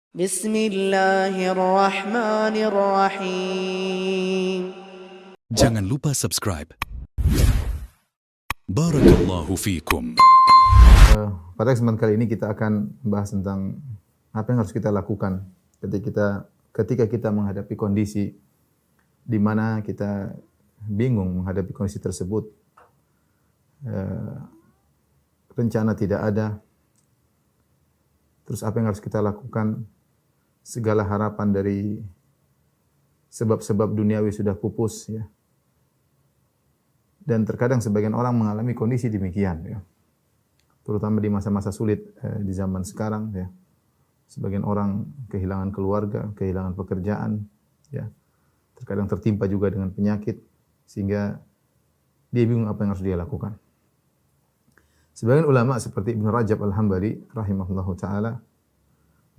Bismillahirrahmanirrahim. Jangan lupa subscribe. Barakallahu fikum. Pada kesempatan kali ini kita akan membahas tentang apa yang harus kita lakukan ketika kita menghadapi kondisi di mana kita bingung menghadapi kondisi tersebut. Rencana tidak ada. Terus apa yang harus kita lakukan? Segala harapan dari sebab-sebab duniawi sudah pupus, ya. Dan terkadang sebagian orang mengalami kondisi demikian, ya. Terutama di masa-masa sulit di zaman sekarang, ya. Sebagian orang kehilangan keluarga, kehilangan pekerjaan, ya. Terkadang tertimpa juga dengan penyakit sehingga dia bingung apa yang harus dia lakukan. Sebagian ulama seperti Ibnu Rajab Al-Hambali rahimahullahu taala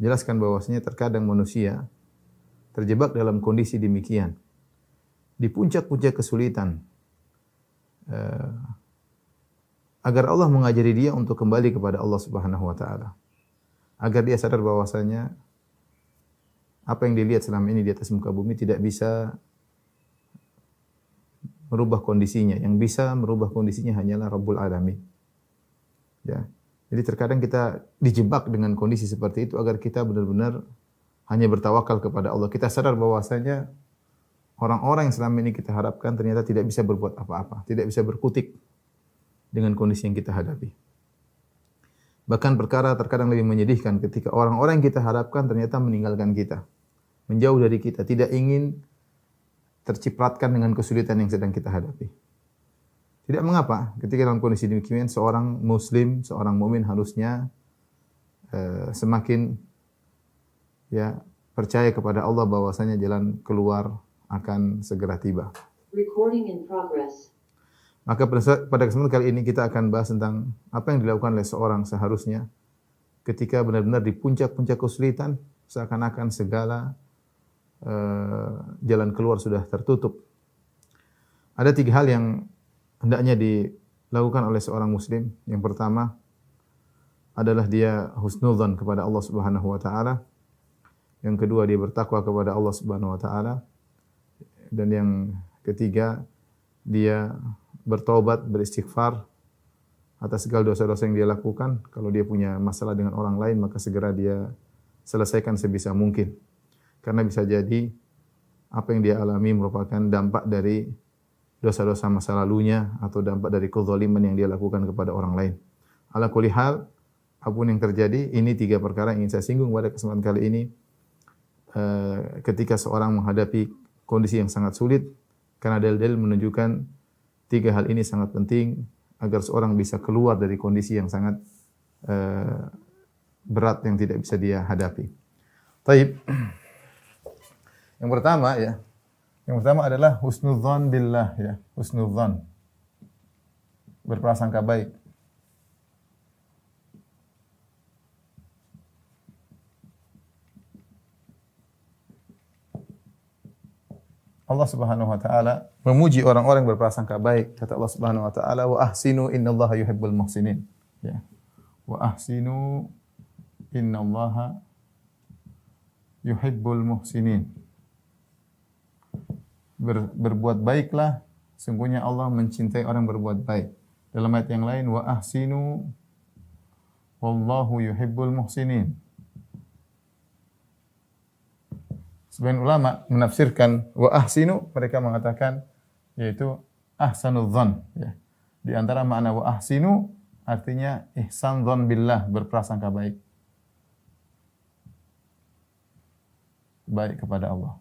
menjelaskan bahwasanya terkadang manusia terjebak dalam kondisi demikian. Di puncak-puncak kesulitan, agar Allah mengajari dia untuk kembali kepada Allah Subhanahu wa taala. Agar dia sadar bahwasanya apa yang dilihat selama ini di atas muka bumi tidak bisa merubah kondisinya. Yang bisa merubah kondisinya hanyalah Rabbul Alamin. Ya. Jadi terkadang kita dijebak dengan kondisi seperti itu agar kita benar-benar hanya bertawakal kepada Allah. Kita sadar bahwasanya orang-orang yang selama ini kita harapkan ternyata tidak bisa berbuat apa-apa, tidak bisa berkutik dengan kondisi yang kita hadapi. Bahkan perkara terkadang lebih menyedihkan ketika orang-orang yang kita harapkan ternyata meninggalkan kita, menjauh dari kita, tidak ingin tercipratkan dengan kesulitan yang sedang kita hadapi. Tidak mengapa ketika dalam kondisi demikian seorang muslim, seorang mukmin harusnya semakin percaya kepada Allah bahwasanya jalan keluar akan segera tiba. Recording in progress. Maka pada kesempatan kali ini kita akan bahas tentang apa yang dilakukan oleh seorang seharusnya ketika benar-benar di puncak-puncak kesulitan, seakan-akan segala jalan keluar sudah tertutup. Ada 3 hal yang hendaknya dilakukan oleh seorang muslim. Yang pertama adalah dia husnudzan kepada Allah Subhanahu wa taala. Yang kedua dia bertakwa kepada Allah Subhanahu wa taala. Dan yang ketiga dia bertaubat, beristighfar atas segala dosa-dosa yang dia lakukan. Kalau dia punya masalah dengan orang lain maka segera dia selesaikan sebisa mungkin. Karena bisa jadi apa yang dia alami merupakan dampak dari dosa-dosa masa lalunya atau dampak dari kezaliman yang dia lakukan kepada orang lain. Ala kulli hal, apapun yang terjadi, ini 3 perkara yang ingin saya singgung pada kesempatan kali ini. Ketika seorang menghadapi kondisi yang sangat sulit, karena dalil-dalil menunjukkan 3 hal ini sangat penting agar seorang bisa keluar dari kondisi yang sangat berat yang tidak bisa dia hadapi. Taib. Yang pertama adalah husnudzan billah, ya, husnudzan. Berprasangka baik. Allah Subhanahu wa taala memuji orang-orang yang berprasangka baik. Kata Allah Subhanahu wa taala, "Wa ahsinu innallaha yuhibbul muhsinin." Ya. Wa ahsinu innallaha yuhibbul muhsinin. Berbuat baiklah, sungguhnya Allah mencintai orang berbuat baik. Dalam ayat yang lain, wa ahsinu wallahu yuhibbul muhsinin. Sebagian ulama menafsirkan wa ahsinu, mereka mengatakan yaitu ahsanul dzan, ya. Di antara makna wa ahsinu artinya ihsan dzan billah, berprasangka baik. Baik kepada Allah.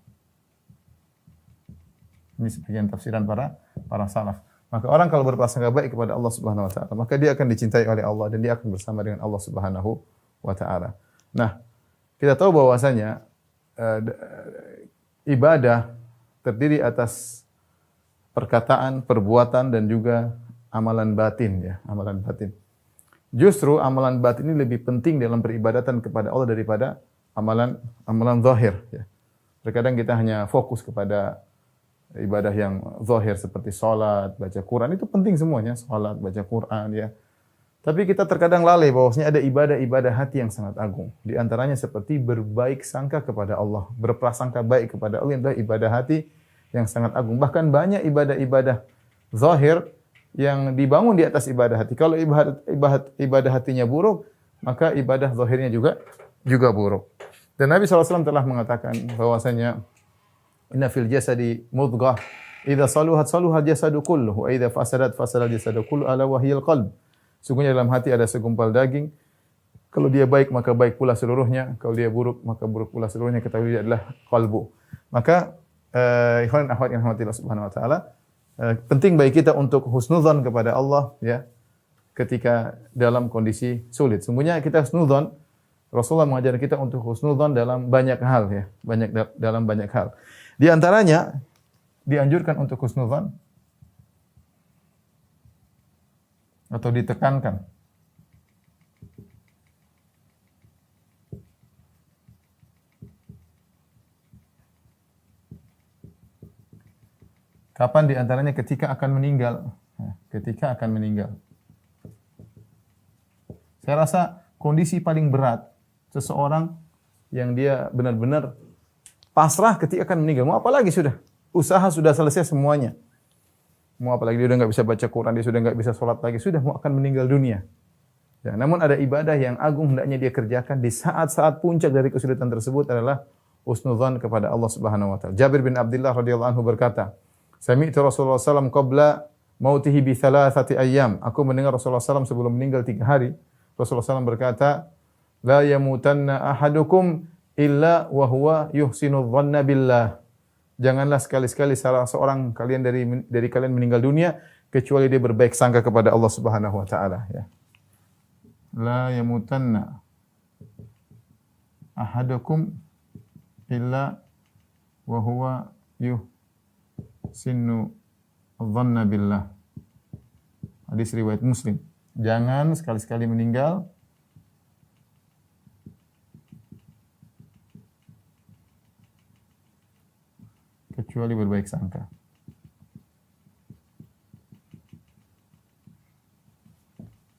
Ini sebagian tafsiran para salaf. Maka orang kalau berprasangka baik kepada Allah Subhanahu wa taala, maka dia akan dicintai oleh Allah dan dia akan bersama dengan Allah Subhanahu wa taala. Nah, kita tahu bahwasanya ibadah terdiri atas perkataan, perbuatan dan juga amalan batin, ya, amalan batin. Justru amalan batin ini lebih penting dalam peribadatan kepada Allah daripada amalan zahir, ya. Terkadang kita hanya fokus kepada ibadah yang zahir seperti salat, baca Quran, itu penting semuanya, salat, baca Quran, ya. Tapi kita terkadang lalai bahwasanya ada ibadah-ibadah hati yang sangat agung. Di antaranya seperti berbaik sangka kepada Allah, berprasangka baik kepada Allah adalah ibadah hati yang sangat agung. Bahkan banyak ibadah-ibadah zahir yang dibangun di atas ibadah hati. Kalau ibadah hatinya buruk, maka ibadah zahirnya juga buruk. Dan Nabi SAW telah mengatakan bahwasanya inna fil jasadi mudghah idza saluhat saluhal jasadu kulluhu wa idza fasadat fasadal jasadu kulluhu ala wahyil qalb. Sungguhnya dalam hati ada segumpal daging. Kalau dia baik maka baik pula seluruhnya. Kalau dia buruk maka buruk pula seluruhnya. Ketahui dia adalah qalbu. Maka ikhwan dan akhwat yang rahmatillah subhanahu wa taala, penting bagi kita untuk husnudzon kepada Allah ya ketika dalam kondisi sulit. Sungguhnya kita husnudzon, Rasulullah mengajar kita untuk husnudzon dalam banyak hal ya, dalam banyak hal. Di antaranya dianjurkan untuk husnudzon atau ditekankan kapan di antaranya ketika akan meninggal. Ketika akan meninggal. Saya rasa kondisi paling berat seseorang yang dia benar-benar pasrah ketika akan meninggal. Mau apa lagi sudah? Usaha sudah selesai semuanya. Mau apa lagi? Dia sudah enggak bisa baca Quran, dia sudah enggak bisa sholat lagi, sudah mau akan meninggal dunia. Ya, namun ada ibadah yang agung hendaknya dia kerjakan di saat-saat puncak dari kesulitan tersebut adalah husnudzan kepada Allah Subhanahu wa taala. Jabir bin Abdullah radhiyallahu anhu berkata, "Sami'tu Rasulullah sallallahu qabla mautihi bi thalathati ayyam." Aku mendengar Rasulullah sallallahu sebelum meninggal 3 hari. Rasulullah sallallahu berkata, "La yamutanna ahadukum illa wa huwa yuhsinu dhanna billah." Janganlah sekali-sekali salah seorang kalian dari kalian meninggal dunia kecuali dia berbaik sangka kepada Allah Subhanahu wa taala ya. La yamutanna ahadukum illa wa huwa yuhsinu dhanna billah. Hadis riwayat Muslim. Jangan sekali-sekali meninggal kecuali berbaik sangka.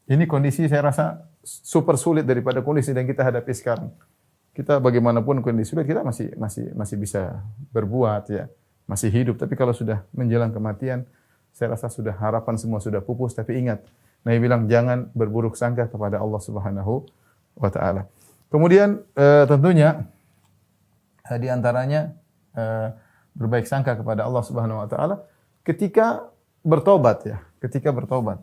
Ini kondisi saya rasa super sulit daripada kondisi yang kita hadapi sekarang. Kita bagaimanapun kondisi sulit, kita masih bisa berbuat ya, masih hidup. Tapi kalau sudah menjelang kematian, saya rasa sudah harapan semua sudah pupus. Tapi ingat, Nabi bilang jangan berburuk sangka kepada Allah Subhanahu wa taala. Kemudian tentunya di antaranya berbaik sangka kepada Allah Subhanahu wa taala ketika bertobat ya, ketika bertobat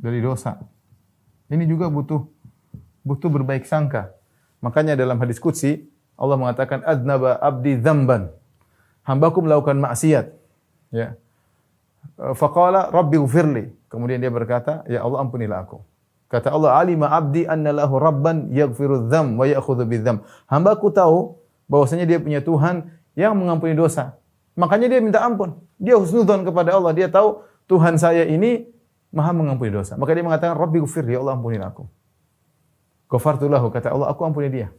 dari dosa. Ini juga butuh berbaik sangka. Makanya dalam hadis qudsi Allah mengatakan adnaba abdi dzamban. Hambaku melakukan maksiat. Ya. Faqala rabbighfirli. Kemudian dia berkata, ya Allah ampunilah aku. Kata Allah, alima abdi anna lahu rabban yaghfiru dzam wa ya'khudhu bidzam. Hambaku tahu bahwasanya dia punya Tuhan yang mengampuni dosa. Makanya dia minta ampun. Dia husnudzon kepada Allah. Dia tahu Tuhan saya ini Maha mengampuni dosa. Maka dia mengatakan, rabbighfirli, ya Allah ampunilah aku. Ghafartu lahu, kata Allah, aku ampuni dia.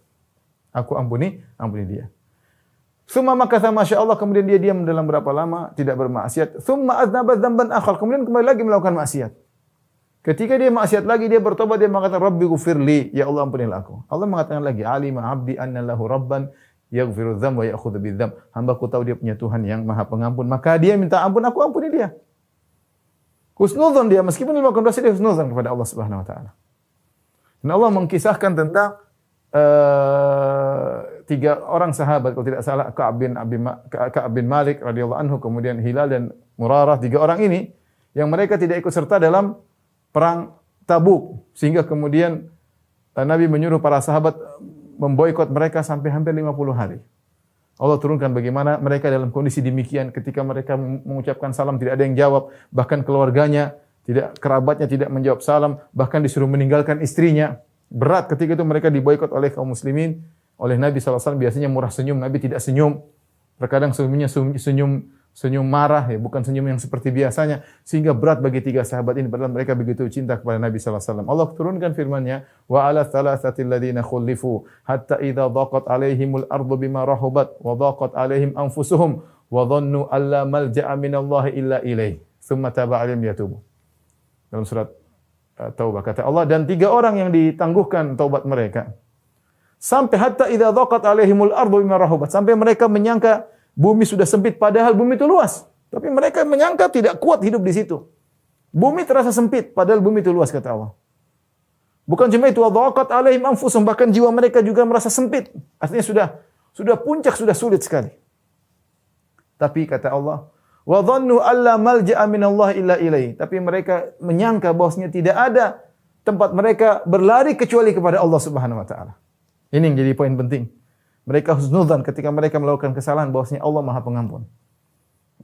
Aku ampuni dia. Summa makatha masyaallah, kemudian dia diam dalam berapa lama tidak bermaksiat. Summa aznaba dzamban akhar, kemudian kembali lagi melakukan maksiat. Ketika dia maksiat lagi, dia bertobat, dia mengatakan rabbighfirli, ya Allah ampunilah aku. Allah mengatakan lagi, alima abdi anna lahu rabban yaghfiru dzam wa ya'khudhu bidzam. Hambaku tahu dia punya Tuhan yang Maha Pengampun, maka dia minta ampun, aku ampuni dia. Husnudzon dia, meskipun dia melakukan dosa, dia husnudzon kepada Allah Subhanahu wa taala. Dan Allah mengkisahkan tentang 3 orang sahabat, kalau tidak salah Ka'ab bin Malik radhiyallahu anhu, kemudian Hilal dan Murarah, 3 orang ini yang mereka tidak ikut serta dalam perang Tabuk, sehingga kemudian Nabi menyuruh para sahabat memboikot mereka sampai hampir 50 hari. Allah turunkan bagaimana mereka dalam kondisi demikian, ketika mereka mengucapkan salam tidak ada yang jawab, bahkan keluarganya, kerabatnya tidak menjawab salam, bahkan disuruh meninggalkan istrinya. Berat ketika itu mereka diboikot oleh kaum muslimin, oleh Nabi SAW. Biasanya murah senyum, Nabi tidak senyum. Terkadang senyum marah, ya, bukan senyum yang seperti biasanya, sehingga berat bagi 3 sahabat ini, padahal mereka begitu cinta kepada Nabi SAW. Allah turunkan firman-Nya, wa ala thalathatil ladzina khulifu hatta idza dhaqat alaihimul ardu bima rahubat wa dhaqat alaihim anfusuhum wa dhannu alla malja'a minallahi illa ilaih tsumma taba 'alaihim liyatubu. Dalam surat Taubah kata Allah, dan 3 orang yang ditangguhkan taubat mereka. Sampai hatta idza dhaqat 'alaihimul ardu bima rahabat, sampai mereka menyangka bumi sudah sempit padahal bumi itu luas. Tapi mereka menyangka tidak kuat hidup di situ. Bumi terasa sempit padahal bumi itu luas kata Allah. Bukan cuma itu, dhaqat 'alaihim anfusuhum, bahkan jiwa mereka juga merasa sempit. Artinya sudah puncak, sudah sulit sekali. Tapi kata Allah, wa dhannu alla malja'a minallah illa ilaihi. Tapi mereka menyangka bahwasanya tidak ada tempat mereka berlari kecuali kepada Allah Subhanahu wa taala. Ini yang jadi poin penting. Mereka husnudzan ketika mereka melakukan kesalahan bahwasanya Allah Maha Pengampun.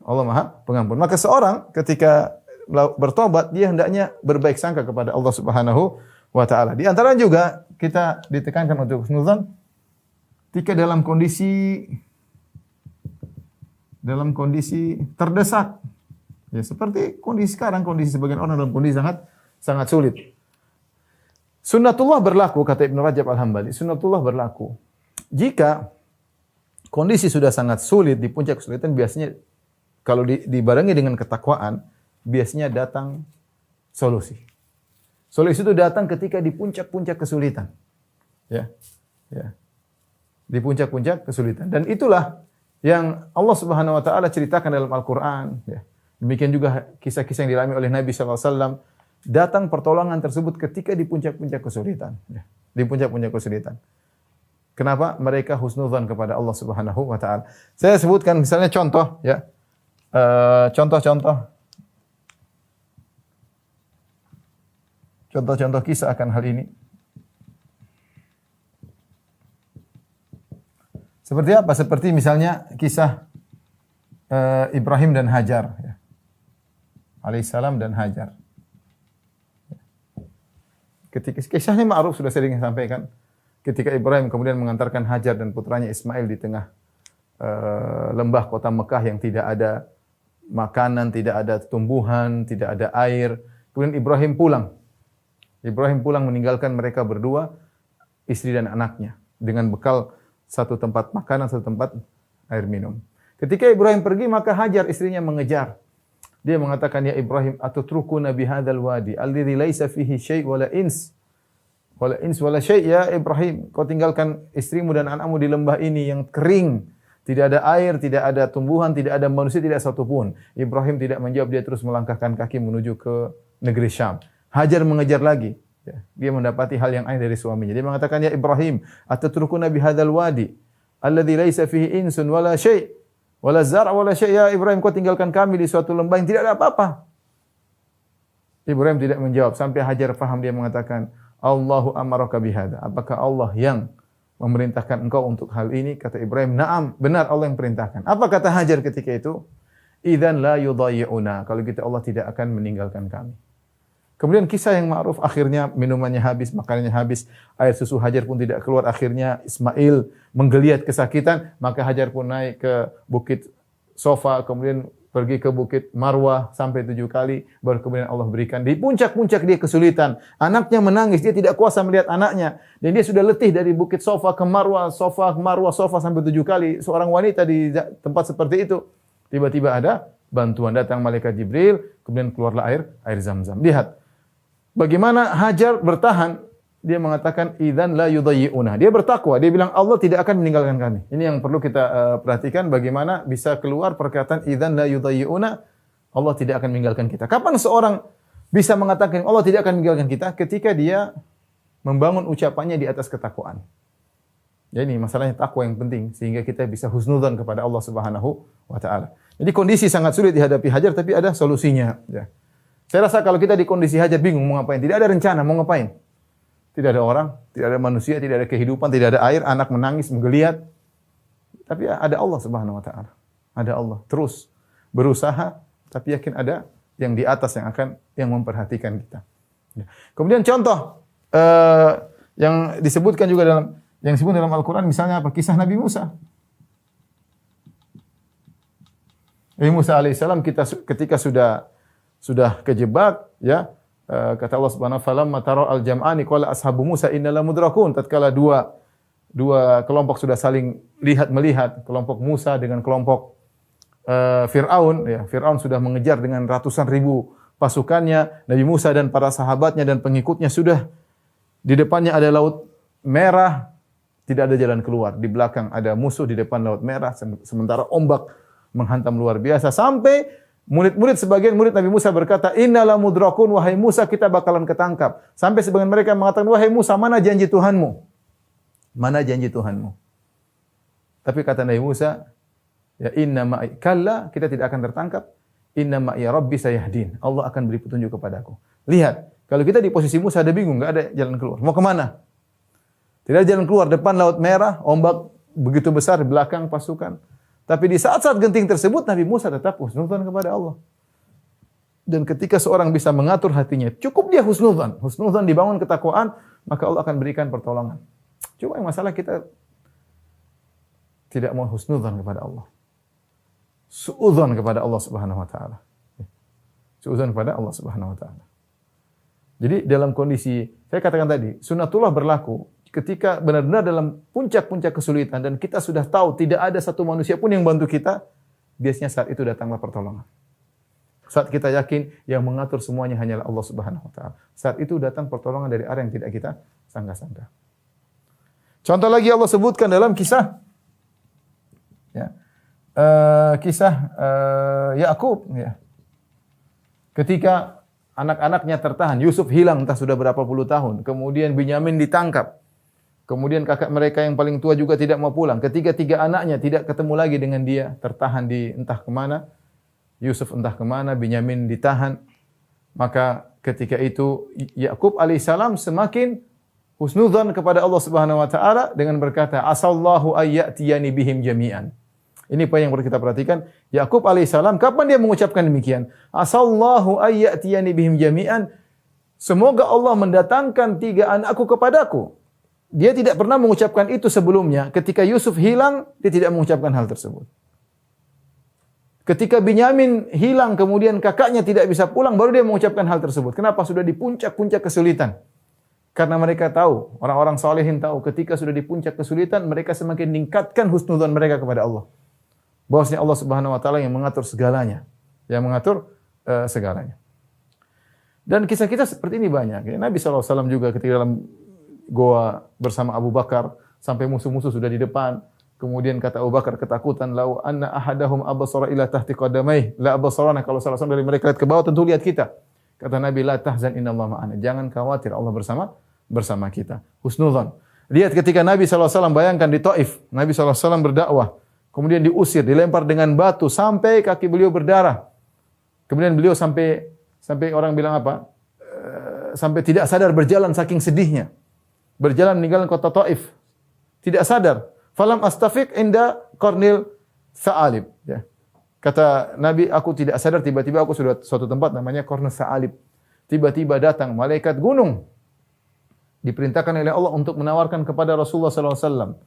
Allah Maha Pengampun. Maka seorang ketika bertobat dia hendaknya berbaik sangka kepada Allah Subhanahu wa taala. Di antara juga kita ditekankan untuk husnudzan ketika dalam kondisi terdesak. Ya, seperti kondisi sekarang, kondisi sebagian orang dalam kondisi sangat sulit. Sunnatullah berlaku, kata Ibnu Rajab Al-Hambali, sunnatullah berlaku. Jika kondisi sudah sangat sulit, di puncak kesulitan, biasanya kalau dibarengi dengan ketakwaan, biasanya datang solusi. Solusi itu datang ketika di puncak-puncak kesulitan. Ya. Di puncak-puncak kesulitan. Dan itulah yang Allah Subhanahu wa taala ceritakan dalam Al-Qur'an, ya. Demikian juga kisah-kisah yang dialami oleh Nabi sallallahu alaihi wasallam, datang pertolongan tersebut ketika di puncak-puncak kesulitan, ya. Di puncak-puncak kesulitan. Kenapa? Mereka husnudzan kepada Allah Subhanahu wa taala. Saya sebutkan misalnya contoh, ya. Contoh-contoh kisah akan hal ini. Seperti apa? Seperti misalnya kisah Ibrahim dan Hajar, ya. Alaihissalam dan Hajar. Ketika kisahnya ma'ruf, sudah sering sampaikan. Ketika Ibrahim kemudian mengantarkan Hajar dan putranya Ismail di tengah lembah kota Mekah yang tidak ada makanan, tidak ada tumbuhan, tidak ada air. Kemudian Ibrahim pulang. Meninggalkan mereka berdua, istri dan anaknya, dengan bekal satu tempat makanan, satu tempat air minum. Ketika Ibrahim pergi, maka Hajar istrinya mengejar. Dia mengatakan, ya Ibrahim, atutrukuna bihadzal wadi alladzi laisa fihi syai' wala ins wala syai'. Ya Ibrahim, kau tinggalkan istrimu dan anakmu di lembah ini yang kering, tidak ada air, tidak ada tumbuhan, tidak ada manusia, tidak satupun. Ibrahim tidak menjawab, dia terus melangkahkan kaki menuju ke negeri Syam. Hajar mengejar lagi. Ya, dia mendapati hal yang aneh dari suaminya. Dia mengatakan, ya Ibrahim, atatrukuna bihadzal wadi alladzi laisa fihi insun wala syai' wala zar' wala syai'. Ya Ibrahim, kau tinggalkan kami di suatu lembah yang tidak ada apa-apa. Ibrahim tidak menjawab sampai Hajar paham. Dia mengatakan, Allahu amaraka bihadza. Apakah Allah yang memerintahkan engkau untuk hal ini? Kata Ibrahim, na'am, benar Allah yang perintahkan. Apa kata Hajar ketika itu? Idzan la yudayyi'una. Kalau gitu Allah tidak akan meninggalkan kami. Kemudian kisah yang ma'ruf, akhirnya minumannya habis, makanannya habis, air susu Hajar pun tidak keluar. Akhirnya Ismail menggeliat kesakitan, maka Hajar pun naik ke bukit Sofa, kemudian pergi ke bukit Marwah sampai 7 kali, baru kemudian Allah berikan. Di puncak-puncak dia kesulitan, anaknya menangis, dia tidak kuasa melihat anaknya, dan dia sudah letih dari bukit Sofa ke Marwah, Sofa sampai 7 kali. Seorang wanita di tempat seperti itu, tiba-tiba ada bantuan, datang malaikat Jibril, kemudian keluarlah air Zam-Zam. Lihat bagaimana Hajar bertahan. Dia mengatakan, idzan la yudayyi'una. Dia bertakwa, dia bilang Allah tidak akan meninggalkan kami. Ini yang perlu kita perhatikan, bagaimana bisa keluar perkataan idzan la yudayyi'una, Allah tidak akan meninggalkan kita. Kapan seorang bisa mengatakan Allah tidak akan meninggalkan kita? Ketika dia membangun ucapannya di atas ketakwaan. Ya, ini masalahnya takwa yang penting, sehingga kita bisa husnudzan kepada Allah Subhanahu wa taala. Jadi kondisi sangat sulit dihadapi Hajar, tapi ada solusinya, ya. Saya rasa kalau kita di kondisi Hajar bingung mau ngapain, tidak ada rencana mau ngapain. Tidak ada orang, tidak ada manusia, tidak ada kehidupan, tidak ada air, anak menangis, menggeliat. Tapi ada Allah Subhanahu wa taala. Ada Allah. Terus berusaha, tapi yakin ada yang di atas yang memperhatikan kita. Kemudian contoh yang disebutkan juga disebut dalam Al-Qur'an, misalnya apa? Kisah Nabi Musa. Nabi Musa alaihissalam ketika sudah kejebak, ya, kata Allah Subhanahu wa taala, "Matara al-jam'ani qala ashabu Musa inna la mudrakun." Tatkala dua kelompok sudah saling melihat, kelompok Musa dengan kelompok Fir'aun, ya, Fir'aun sudah mengejar dengan ratusan ribu pasukannya, Nabi Musa dan para sahabatnya dan pengikutnya sudah di depannya ada laut merah, tidak ada jalan keluar. Di belakang ada musuh, di depan laut merah, sementara ombak menghantam luar biasa sampai sebagian murid Nabi Musa berkata, "Innala mudrakun, wahai Musa, kita bakalan ketangkap." Sampai sebagian mereka mengatakan, "Wahai Musa, mana janji Tuhanmu? Mana janji Tuhanmu?" Tapi kata Nabi Musa, ya inna ma'i kalla, kita tidak akan tertangkap. Inna ma'i rabbi sayahdin. Allah akan beri petunjuk kepadaku. Lihat, kalau kita di posisi Musa ada bingung, enggak ada jalan keluar. Mau kemana? Tidak ada jalan keluar. Depan laut merah, ombak begitu besar, di belakang pasukan. Tapi di saat-saat genting tersebut, Nabi Musa tetap husnudzan kepada Allah. Dan ketika seorang bisa mengatur hatinya, cukup dia husnudzan. Husnudzan dibangun ketakwaan, maka Allah akan berikan pertolongan. Cuma yang masalah kita tidak mau husnudzan kepada Allah. Suudzon kepada Allah Subhanahu wa taala. Suudzon kepada Allah Subhanahu wa taala. Jadi dalam kondisi saya katakan tadi, sunnatullah berlaku ketika benar-benar dalam puncak-puncak kesulitan dan kita sudah tahu tidak ada satu manusia pun yang bantu kita, biasanya saat itu datanglah pertolongan. Saat kita yakin yang mengatur semuanya hanyalah Allah Subhanahu wa taala. Saat itu datang pertolongan dari arah yang tidak kita sangka-sangka. Contoh lagi Allah sebutkan dalam kisah ya. Yakub ya. Ketika anak-anaknya tertahan, Yusuf hilang entah sudah berapa puluh tahun, kemudian Binyamin ditangkap. Kemudian kakak mereka yang paling tua juga tidak mau pulang. Ketiga anaknya tidak ketemu lagi dengan dia, tertahan di entah kemana. Yusuf entah kemana, Binyamin ditahan. Maka ketika itu Yakub alaihissalam semakin husnudzan kepada Allah Subhanahu wa taala dengan berkata, "Asallahu ayyatiyani bihim jami'an." Ini poin yang perlu kita perhatikan. Yakub alaihissalam kapan dia mengucapkan demikian? Asallahu ayyatiyani bihim jami'an. Semoga Allah mendatangkan 3 anakku kepadaku. Dia tidak pernah mengucapkan itu sebelumnya. Ketika Yusuf hilang, dia tidak mengucapkan hal tersebut. Ketika Binyamin hilang, kemudian kakaknya tidak bisa pulang, baru dia mengucapkan hal tersebut. Kenapa? Sudah di puncak-puncak kesulitan. Karena mereka tahu, orang-orang salihin tahu, ketika sudah di puncak kesulitan, mereka semakin meningkatkan husnudzan mereka kepada Allah. Bahwasanya Allah Subhanahu wa taala yang mengatur segalanya, yang mengatur segalanya. Dan kisah-kisah seperti ini banyak. Nabi SAW juga ketika dalam goa bersama Abu Bakar sampai musuh-musuh sudah di depan. Kemudian kata Abu Bakar ketakutan, "Lau anna ahadahum absara ila tahti qadamai la absarana." Kalau salah seorang dari mereka lihat ke bawah tentu lihat kita. Kata Nabi, "La tahzan innallaha ma'ana." Jangan khawatir, Allah bersama kita. Husnudzan. Lihat ketika Nabi SAW bayangkan di Taif, Nabi SAW berdakwah. Kemudian diusir, dilempar dengan batu sampai kaki beliau berdarah. Kemudian beliau sampai orang bilang apa? Sampai tidak sadar berjalan saking sedihnya. Berjalan meninggalkan kota Taif. Tidak sadar. Falam astafiq inda qarnil Sa'alib. Ya. Kata Nabi, aku tidak sadar, tiba-tiba aku sudah suatu tempat namanya Qarnul Sa'alib. Tiba-tiba datang malaikat gunung. Diperintahkan oleh Allah untuk menawarkan kepada Rasulullah SAW.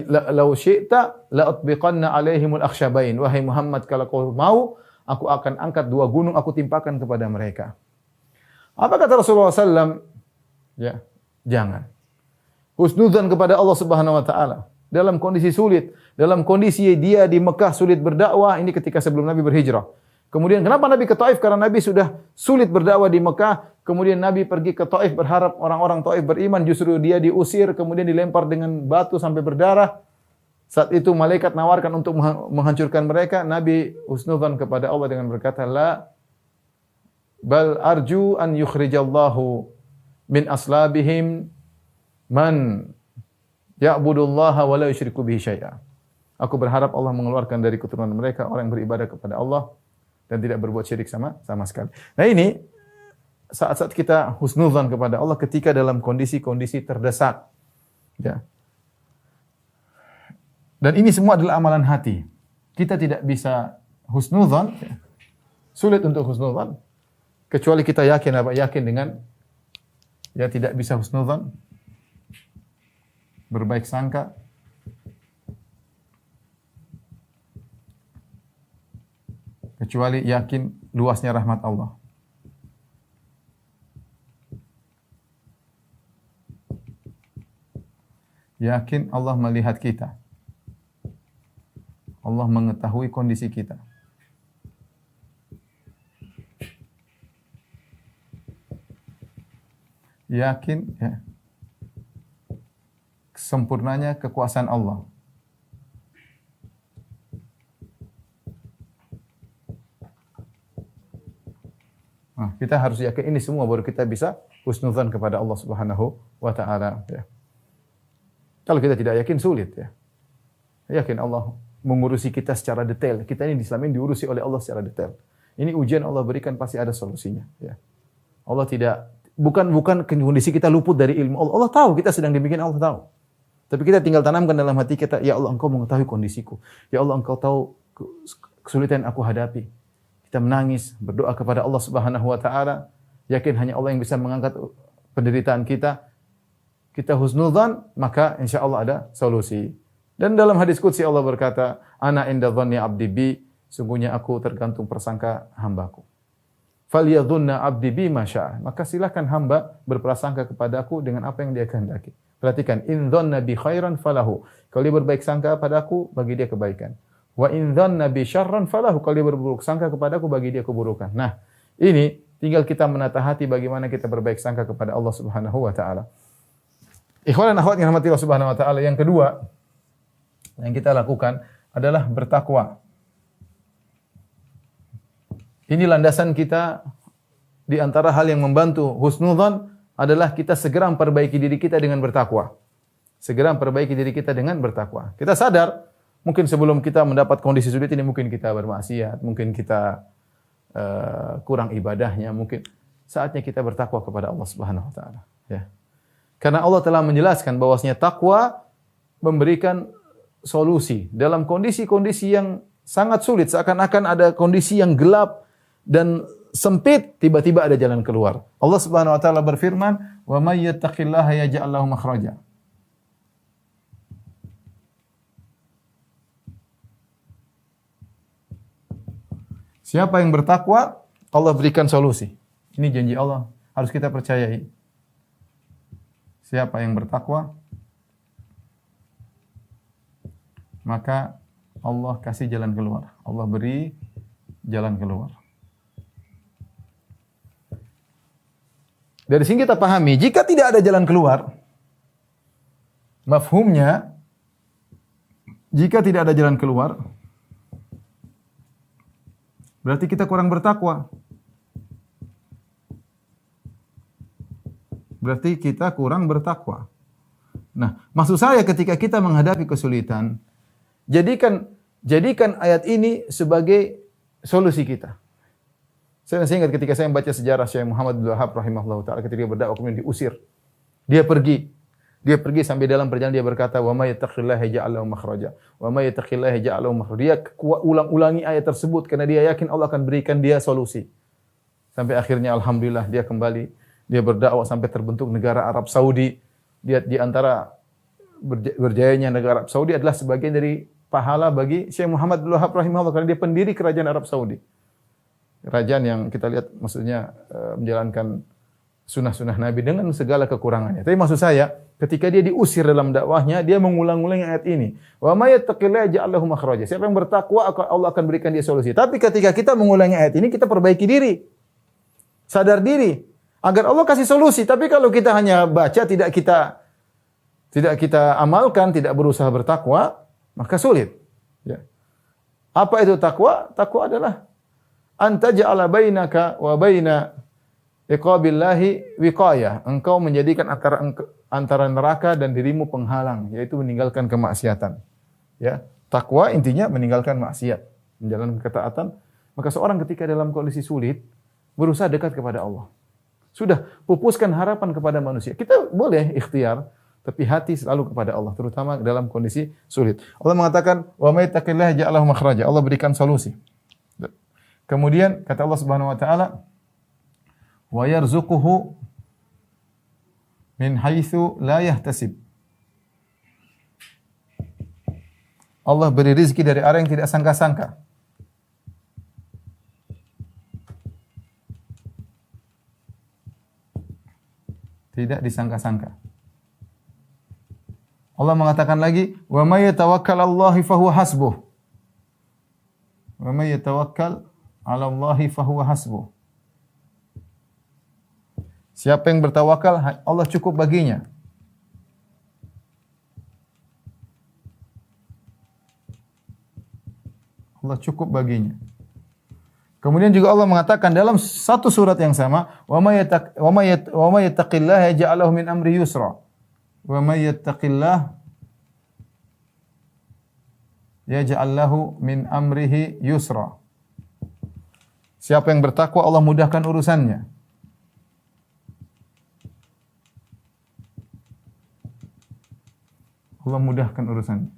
Lau syi'ta la'utbiqanna alaihimul akhsyabain. Wahai Muhammad, kalau kau mau, aku akan angkat 2 gunung, aku timpakan kepada mereka. Apa kata Rasulullah SAW? Ya, jangan. Husnudzan kepada Allah Subhanahu wa taala dalam kondisi sulit, dalam kondisi dia di Mekah sulit berdakwah, ini ketika sebelum Nabi berhijrah. Kemudian kenapa Nabi ke Taif? Karena Nabi sudah sulit berdakwah di Mekah. Kemudian Nabi pergi ke Taif berharap orang-orang Taif beriman, justru dia diusir, kemudian dilempar dengan batu sampai berdarah. Saat itu malaikat nawarkan untuk menghancurkan mereka. Nabi husnudzan kepada Allah dengan berkata, "La bal arju an yukhrijallahu min aslabihim man ya'budullaha wa la yusyriku bihi syai'a." Aku berharap Allah mengeluarkan dari keturunan mereka orang yang beribadah kepada Allah dan tidak berbuat syirik sama sekali. Nah, ini saat-saat kita husnudzan kepada Allah ketika dalam kondisi-kondisi terdesak. Ya. Dan ini semua adalah amalan hati. Kita tidak bisa husnudzan, ya. Sulit untuk husnudzan kecuali kita yakin dengan ya tidak bisa husnudzan, berbaik sangka, kecuali yakin luasnya rahmat Allah. Yakin Allah melihat kita. Allah Allah mengetahui kondisi kita. Yakin ya, sempurnanya kekuasaan Allah. Nah, kita harus yakin ini semua baru kita bisa husnudzan kepada Allah Subhanahu wa taala ya. Kalau kita tidak yakin sulit ya. Yakin Allah mengurusi kita secara detail. Kita ini di Islam ini diurusi oleh Allah secara detail. Ini ujian Allah berikan pasti ada solusinya ya. Allah tidak bukan kondisi kita luput dari ilmu Allah. Allah tahu kita sedang demikian, Allah tahu. Tapi kita tinggal tanamkan dalam hati kita, ya Allah Engkau mengetahui kondisiku. Ya Allah Engkau tahu kesulitan yang aku hadapi. Kita menangis, berdoa kepada Allah Subhanahu wa taala, yakin hanya Allah yang bisa mengangkat penderitaan kita. Kita husnudzan, maka insyaallah ada solusi. Dan dalam hadis qudsi Allah berkata, ana inda dhanni 'abdi bi, sungguhnya aku tergantung persangka hambaku. Falyadhunna 'abdi bi ma syaa. Maka silakan hamba berprasangka kepadaku dengan apa yang dia kehendaki. Perhatikan, in dhanna bi khairan falahu. Kalau dia berbaik sangka padaku, bagi dia kebaikan. Wa in dhanna bi syarran falahu, kalau dia berburuk sangka kepadaku, bagi dia keburukan. Nah, ini tinggal kita menata hati bagaimana kita berbaik sangka kepada Allah Subhanahu wa taala. Ikhwan dan akhwat yang dirahmati Allah Subhanahu wa taala, yang kedua yang kita lakukan adalah bertakwa. Ini landasan kita di antara hal yang membantu husnudzan adalah kita segera memperbaiki diri kita dengan bertakwa. Segera memperbaiki diri kita dengan bertakwa. Kita sadar mungkin sebelum kita mendapat kondisi sulit ini, mungkin kita bermaksiat, mungkin kita kurang ibadahnya, mungkin saatnya kita bertakwa kepada Allah Subhanahu wa taala, ya. Karena Allah telah menjelaskan bahwasanya takwa memberikan solusi dalam kondisi-kondisi yang sangat sulit, seakan-akan ada kondisi yang gelap dan sempit, tiba-tiba ada jalan keluar. Allah Subhanahu wa taala berfirman, "Wa may yattaqillaha yaj'al lahu makhraja." Siapa yang bertakwa, Allah berikan solusi. Ini janji Allah, harus kita percayai. Siapa yang bertakwa, maka Allah kasih jalan keluar. Allah beri jalan keluar. Dari sini kita pahami, jika tidak ada jalan keluar, mafhumnya, jika tidak ada jalan keluar, berarti kita kurang bertakwa. Berarti kita kurang bertakwa. Nah, maksud saya ketika kita menghadapi kesulitan, jadikan ayat ini sebagai solusi kita. Saya masih ingat ketika saya membaca sejarah Syekh Muhammad bin Wahab rahimahullah taala ketika berdakwah kemudian diusir. Dia pergi sampai dalam perjalanan dia berkata, "Wa may yattaqillaha yaj'al lahu makhraja. Wa may yattaqillaha yaj'al lahu makhraja." Dia ulang-ulangi ayat tersebut karena dia yakin Allah akan berikan dia solusi. Sampai akhirnya alhamdulillah dia kembali, dia berdakwah sampai terbentuk negara Arab Saudi. Dia di antara berjayanya negara Arab Saudi adalah sebagian dari pahala bagi Syekh Muhammad bin Wahab rahimahullah karena dia pendiri kerajaan Arab Saudi. Kerajaan yang kita lihat maksudnya menjalankan sunnah-sunnah Nabi dengan segala kekurangannya. Tapi maksud saya, ketika dia diusir dalam dakwahnya, dia mengulang-ulangi ayat ini. Wa may yattaqillaha yaj'al lahu makhraja. Siapa yang bertakwa, Allah akan berikan dia solusi. Tapi ketika kita mengulangi ayat ini, kita perbaiki diri. Sadar diri agar Allah kasih solusi. Tapi kalau kita hanya baca, tidak kita amalkan, tidak berusaha bertakwa, maka sulit. Ya. Apa itu takwa? Takwa adalah anta ja'ala bainaka wa baina iqabillahi wiqayah. Engkau menjadikan antara neraka dan dirimu penghalang, yaitu meninggalkan kemaksiatan. Ya, takwa intinya meninggalkan maksiat, menjalankan ketaatan. Maka seorang ketika dalam kondisi sulit berusaha dekat kepada Allah. Sudah pupuskan harapan kepada manusia. Kita boleh ikhtiar, tapi hati selalu kepada Allah, terutama dalam kondisi sulit. Allah mengatakan, "Wa may yattaqillaha yaj'al lahu makhraja." Allah berikan solusi. Kemudian kata Allah Subhanahu wa taala, "Wa yarzuquhu min haitsu la yahtasib." Allah beri rezeki dari arah yang tidak sangka-sangka. Tidak disangka-sangka. Allah mengatakan lagi, "Wa may yatawakkal 'alallahi fahuwa hasbuh." Wa may yatawakkal 'ala Allahi fahuwa hasbuh. Siapa yang bertawakal, Allah cukup baginya. Allah cukup baginya. Kemudian juga Allah mengatakan dalam satu surat yang sama, wa may yattaqillaha yaj'al lahu min amri yusra. Wa may yattaqillah yaj'al lahu min amrihi yusra. Siapa yang bertakwa, Allah mudahkan urusannya. Allah mudahkan urusannya.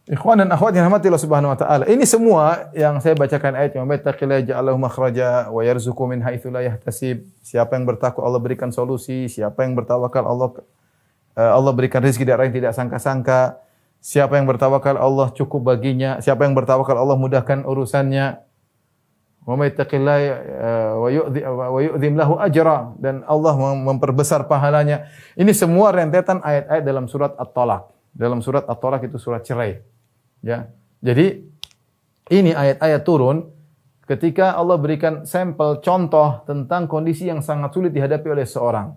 Ikhwan dan akhwat yang dirahmati Allah Subhanahu wa taala. Ini semua yang saya bacakan ayat yang "Wattaqillaha ja'alahu makhraja wa yarzuqhu min haitsu la yahtasib." Siapa yang bertakwa Allah berikan solusi, siapa yang bertawakal Allah berikan rezeki dari yang tidak sangka-sangka. Siapa yang bertawakal Allah cukup baginya, siapa yang bertawakal Allah mudahkan urusannya. Wa may yattaqillaha wa yu'dhim lahu ajra, dan Allah memperbesar pahalanya. Ini semua rentetan ayat-ayat dalam surat At-Talaq. Dalam surat At-Talaq itu surat cerai. Ya. Jadi ini ayat-ayat turun ketika Allah berikan sampel contoh tentang kondisi yang sangat sulit dihadapi oleh seorang.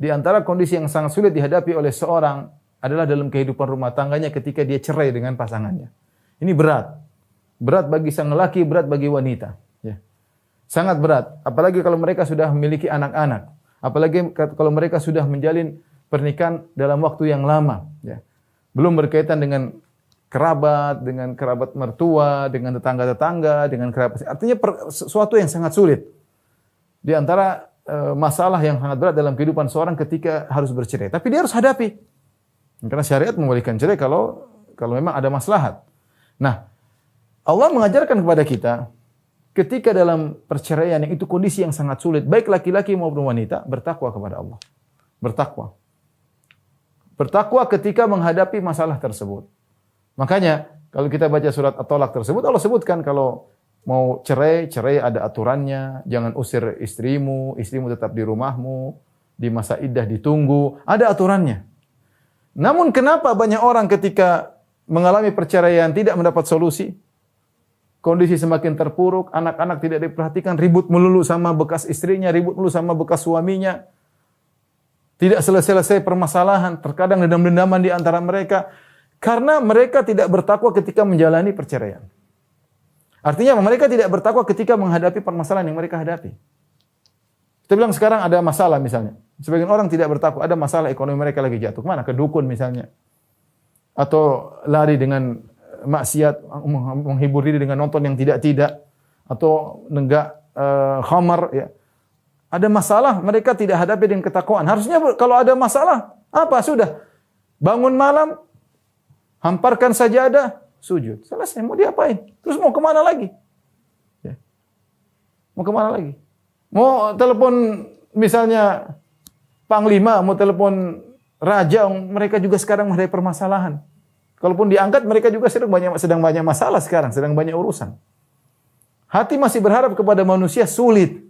Di antara kondisi yang sangat sulit dihadapi oleh seorang adalah dalam kehidupan rumah tangganya ketika dia cerai dengan pasangannya. Ini berat. Berat bagi sang lelaki, berat bagi wanita. Ya. Sangat berat. Apalagi kalau mereka sudah memiliki anak-anak. Apalagi kalau mereka sudah menjalin pernikahan dalam waktu yang lama. Ya. Belum berkaitan dengan kerabat mertua, dengan tetangga-tetangga, dengan kerabat. Artinya sesuatu yang sangat sulit. Di antara masalah yang sangat berat dalam kehidupan seorang ketika harus bercerai. Tapi dia harus hadapi. Karena syariat membolehkan cerai kalau memang ada maslahat. Nah, Allah mengajarkan kepada kita ketika dalam perceraian yang itu kondisi yang sangat sulit, baik laki-laki maupun wanita, bertakwa kepada Allah. Bertakwa. Bertakwa ketika menghadapi masalah tersebut. Makanya kalau kita baca surat At-Talaq tersebut, Allah sebutkan kalau mau cerai ada aturannya, jangan usir istrimu tetap di rumahmu, di masa iddah ditunggu, ada aturannya. Namun kenapa banyak orang ketika mengalami perceraian tidak mendapat solusi? Kondisi semakin terpuruk, anak-anak tidak diperhatikan, ribut melulu sama bekas istrinya, ribut melulu sama bekas suaminya. Tidak selesai-selesai permasalahan, terkadang dendam-dendaman di antara mereka karena mereka tidak bertakwa ketika menjalani perceraian. Artinya mereka tidak bertakwa ketika menghadapi permasalahan yang mereka hadapi. Kita bilang sekarang ada masalah misalnya. Sebagian orang tidak bertakwa, ada masalah ekonomi mereka lagi jatuh. Kemana? Ke dukun misalnya. Atau lari dengan maksiat, menghibur diri dengan nonton yang tidak-tidak. Atau nenggak khamar. Ya. Ada masalah, mereka tidak hadapi dengan ketakwaan. Harusnya kalau ada masalah, apa? Sudah. Bangun malam, hamparkan sajadah, sujud. Selesai, mau diapain? Terus mau kemana lagi? Ya. Mau kemana lagi? Mau telepon misalnya panglima, mau telepon raja, mereka juga sekarang menghadapi permasalahan. Kalaupun diangkat, mereka juga sedang banyak masalah sekarang, sedang banyak urusan. Hati masih berharap kepada manusia sulit.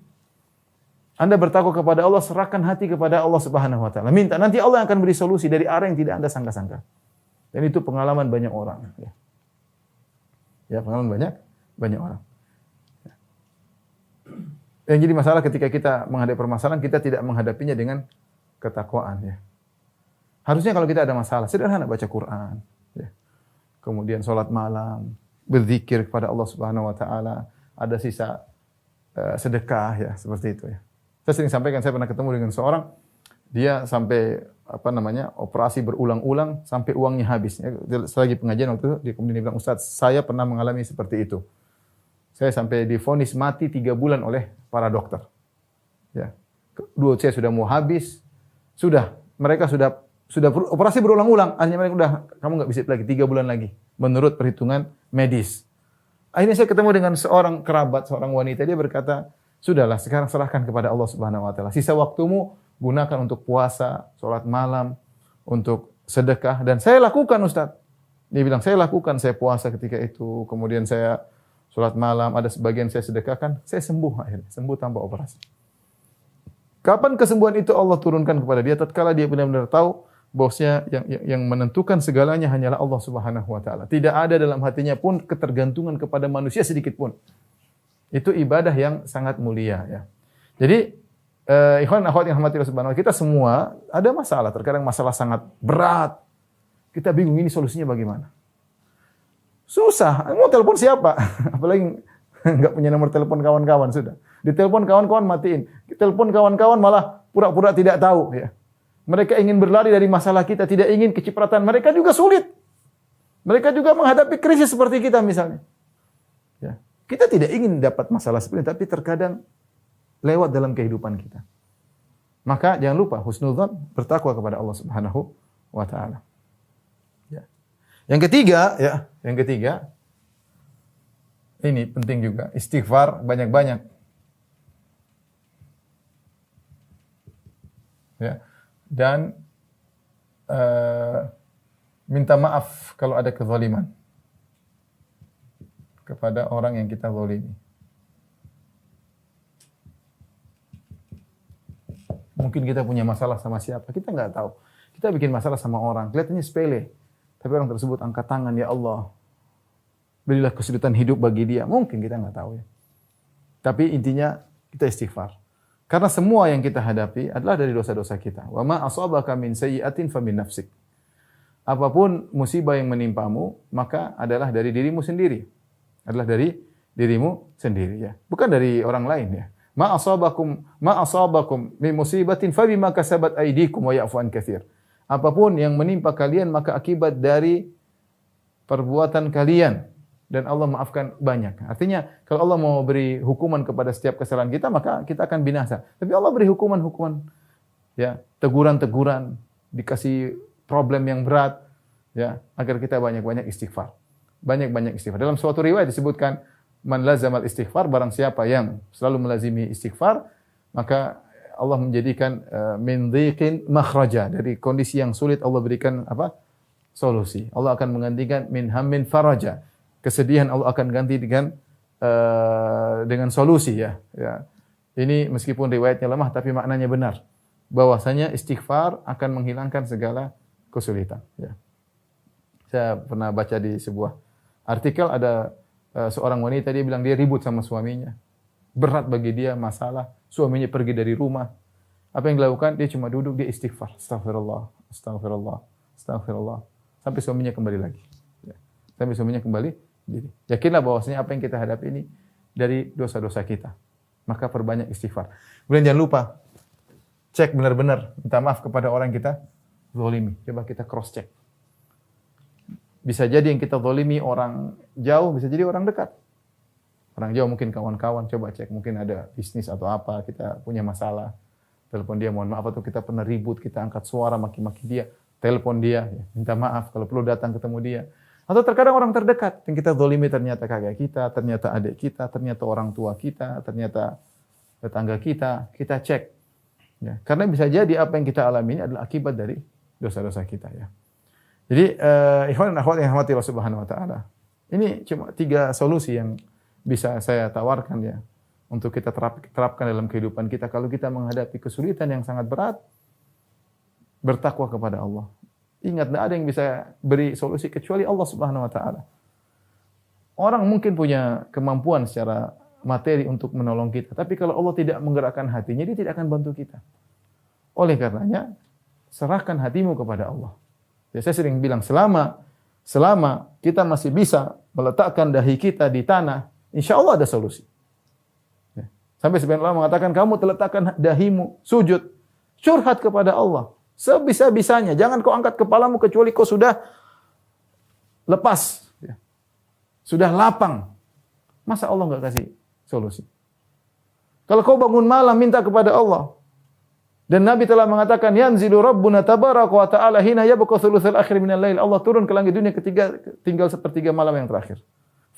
Anda bertakwa kepada Allah, serahkan hati kepada Allah Subhanahu wa taala. Minta, nanti Allah akan beri solusi dari arah yang tidak Anda sangka-sangka. Dan itu pengalaman banyak orang. Ya, pengalaman banyak orang. Yang jadi masalah ketika kita menghadapi permasalahan, kita tidak menghadapinya dengan ketakwaan. Ya. Harusnya kalau kita ada masalah, sederhana baca Quran. Ya. Kemudian sholat malam, berzikir kepada Allah Subhanahu wa taala, ada sisa sedekah, ya, seperti itu. Ya. Saya sering sampaikan, saya pernah ketemu dengan seorang, dia sampai operasi berulang-ulang sampai uangnya habis. Selagi pengajian waktu itu, dia kemudian bilang, Ustaz, saya pernah mengalami seperti itu. Saya sampai divonis mati 3 bulan oleh para dokter. Ya. Duit saya sudah mau habis, mereka sudah operasi berulang-ulang, akhirnya mereka kamu nggak bisa lagi 3 bulan lagi, menurut perhitungan medis. Akhirnya saya ketemu dengan seorang kerabat, seorang wanita, dia berkata, sudahlah, sekarang serahkan kepada Allah Subhanahu wa taala. Sisa waktumu gunakan untuk puasa, sholat malam, untuk sedekah. Dan saya lakukan, Ustaz. Dia bilang, saya lakukan, saya puasa ketika itu. Kemudian saya sholat malam, ada sebagian saya sedekahkan. Saya sembuh akhirnya, sembuh tanpa operasi. Kapan kesembuhan itu Allah turunkan kepada dia? Tatkala dia benar-benar tahu Bosnya yang menentukan segalanya hanyalah Allah Subhanahu wa taala. Tidak ada dalam hatinya pun ketergantungan kepada manusia sedikit pun. Itu ibadah yang sangat mulia ya. Jadi ikhwan akhwat yang rahmati Allah Subhanahu wa taala, kita semua ada masalah, terkadang masalah sangat berat. Kita bingung ini solusinya bagaimana. Susah, mau telepon siapa? Apalagi enggak punya nomor telepon kawan-kawan sudah. Ditelepon kawan-kawan matiin. Telepon kawan-kawan malah pura-pura tidak tahu ya. Mereka ingin berlari dari masalah kita, tidak ingin kecipratan. Mereka juga sulit. Mereka juga menghadapi krisis seperti kita misalnya. Ya. Kita tidak ingin dapat masalah seperti ini, tapi terkadang lewat dalam kehidupan kita. Maka jangan lupa husnudzan, bertakwa kepada Allah Subhanahu wa taala. Ya. Yang ketiga, ini penting juga, istighfar banyak-banyak. Ya. Dan minta maaf kalau ada kezaliman kepada orang yang kita zalimi. Mungkin kita punya masalah sama siapa, kita nggak tahu. Kita bikin masalah sama orang, kelihatannya sepele. Tapi orang tersebut angkat tangan, ya Allah, berilah kesulitan hidup bagi dia. Mungkin kita nggak tahu ya. Tapi intinya kita istighfar. Karena semua yang kita hadapi adalah dari dosa-dosa kita. Wa ma asabaka min sayyi'atin famin nafsik. Apapun musibah yang menimpamu, maka adalah dari dirimu sendiri. Adalah dari dirimu sendiri ya. Bukan dari orang lain ya. Ma asabakum min musibatin fabima kasabat aydikum wa ya'fu an katsir. Apapun yang menimpa kalian maka akibat dari perbuatan kalian. Dan Allah maafkan banyak. Artinya, kalau Allah mau beri hukuman kepada setiap kesalahan kita, maka kita akan binasa. Tapi Allah beri hukuman-hukuman, ya, teguran-teguran, dikasih problem yang berat, ya, agar kita banyak-banyak istighfar. Banyak-banyak istighfar. Dalam suatu riwayat disebutkan, man lazamal istighfar, barang siapa yang selalu melazimi istighfar, maka Allah menjadikan min dhiqin makhraja. Dari kondisi yang sulit Allah berikan apa? Solusi. Allah akan menggantikan min hammin faraja. Kesedihan Allah akan ganti dengan solusi ya. Ya. Ini meskipun riwayatnya lemah tapi maknanya benar. Bahwasanya istighfar akan menghilangkan segala kesulitan. Ya. Saya pernah baca di sebuah artikel ada seorang wanita, dia bilang dia ribut sama suaminya. Berat bagi dia masalah, suaminya pergi dari rumah. Apa yang dilakukan? Dia cuma duduk, dia istighfar. Astagfirullah, astagfirullah, astagfirullah. Sampai suaminya kembali lagi. Ya. Sampai suaminya kembali. Yakinlah bahwasanya apa yang kita hadapi ini dari dosa-dosa kita. Maka perbanyak istighfar. Kemudian jangan lupa cek benar-benar, minta maaf kepada orang yang kita zalimi. Coba kita cross check. Bisa jadi yang kita zalimi orang jauh, bisa jadi orang dekat. Orang jauh mungkin kawan-kawan, coba cek, mungkin ada bisnis atau apa, kita punya masalah. Telepon dia, mohon maaf, atau kita pernah ribut, kita angkat suara maki-maki dia, telepon dia, ya, minta maaf kalau perlu datang ketemu dia. Atau terkadang orang terdekat yang kita zalimi ternyata kakak kita, ternyata adik kita, ternyata orang tua kita, ternyata tetangga kita cek. Ya, karena bisa jadi apa yang kita alami ini adalah akibat dari dosa-dosa kita ya. Jadi ikhwan dan akhwat yang dirahmati Allah Subhanahu wa taala. Ini cuma 3 solusi yang bisa saya tawarkan ya untuk kita terapkan dalam kehidupan kita kalau kita menghadapi kesulitan yang sangat berat. Bertakwa kepada Allah. Ingat, tidak ada yang bisa beri solusi kecuali Allah Subhanahu wa taala. Orang mungkin punya kemampuan secara materi untuk menolong kita, tapi kalau Allah tidak menggerakkan hatinya, dia tidak akan bantu kita. Oleh karenanya, serahkan hatimu kepada Allah. Ya, saya sering bilang, selama kita masih bisa meletakkan dahi kita di tanah, insya Allah ada solusi. Ya. Sampai sebagian ulama mengatakan, kamu letakkan dahimu, sujud, curhat kepada Allah. Sebisa-bisanya. Jangan kau angkat kepalamu kecuali kau sudah lepas. Ya. Sudah lapang. Masa Allah enggak kasih solusi? Kalau kau bangun malam minta kepada Allah. Dan Nabi telah mengatakan, yanzilu rabbuna tabaraka wa ta'ala hina yabqa thulutsal akhir minal lail. Allah turun ke langit dunia ketika tinggal sepertiga malam yang terakhir.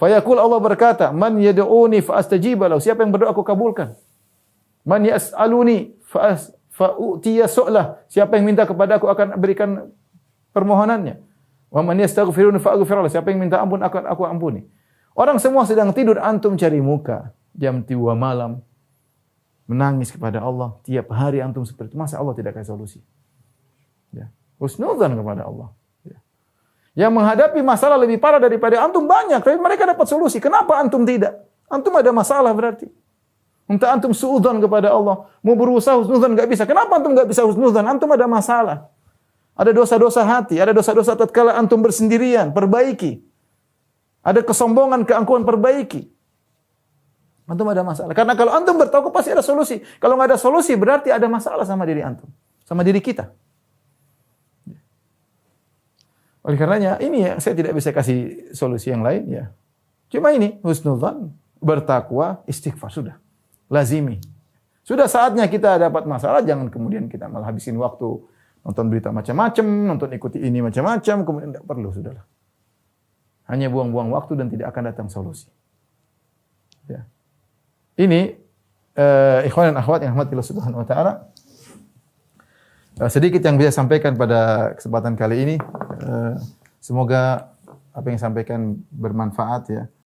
Fayaqul, Allah berkata, man yad'uni fa astajiba lahu. Siapa yang berdoa aku kabulkan. Man yas'aluni fa'utiya su'lah. Siapa yang minta kepada aku akan berikan permohonannya. Wa man yastaghfiruni fa'aghfir lahu. Siapa yang minta ampun akan aku ampuni. Orang semua sedang tidur, antum cari muka jam 3 malam menangis kepada Allah. Tiap hari antum seperti itu. Masa Allah tidak kasih solusi? Ya. Husnudzan kepada Allah. Yang menghadapi masalah lebih parah daripada antum banyak, tapi mereka dapat solusi. Kenapa antum tidak? Antum ada masalah berarti. Minta antum suudzon kepada Allah, mau berusaha husnudzon enggak bisa. Kenapa antum enggak bisa husnudzon? Antum ada masalah. Ada dosa-dosa hati, ada dosa-dosa tatkala antum bersendirian, perbaiki. Ada kesombongan, keangkuhan, perbaiki. Antum ada masalah. Karena kalau antum bertaubat pasti ada solusi. Kalau enggak ada solusi berarti ada masalah sama diri antum, sama diri kita. Oleh karenanya ini ya saya tidak bisa kasih solusi yang lain ya. Cuma ini husnudzan, bertakwa, istighfar sudah. Lazimi. Sudah saatnya kita dapat masalah jangan kemudian kita malah habisin waktu nonton berita macam-macam, nonton ikuti ini macam-macam, kemudian tidak perlu sudahlah. Hanya buang-buang waktu dan tidak akan datang solusi. Ya. Ini ikhwan dan akhwat yang rahmati Allah Subhanahu wa taala. Sedikit yang bisa sampaikan pada kesempatan kali ini. Semoga apa yang sampaikan bermanfaat ya.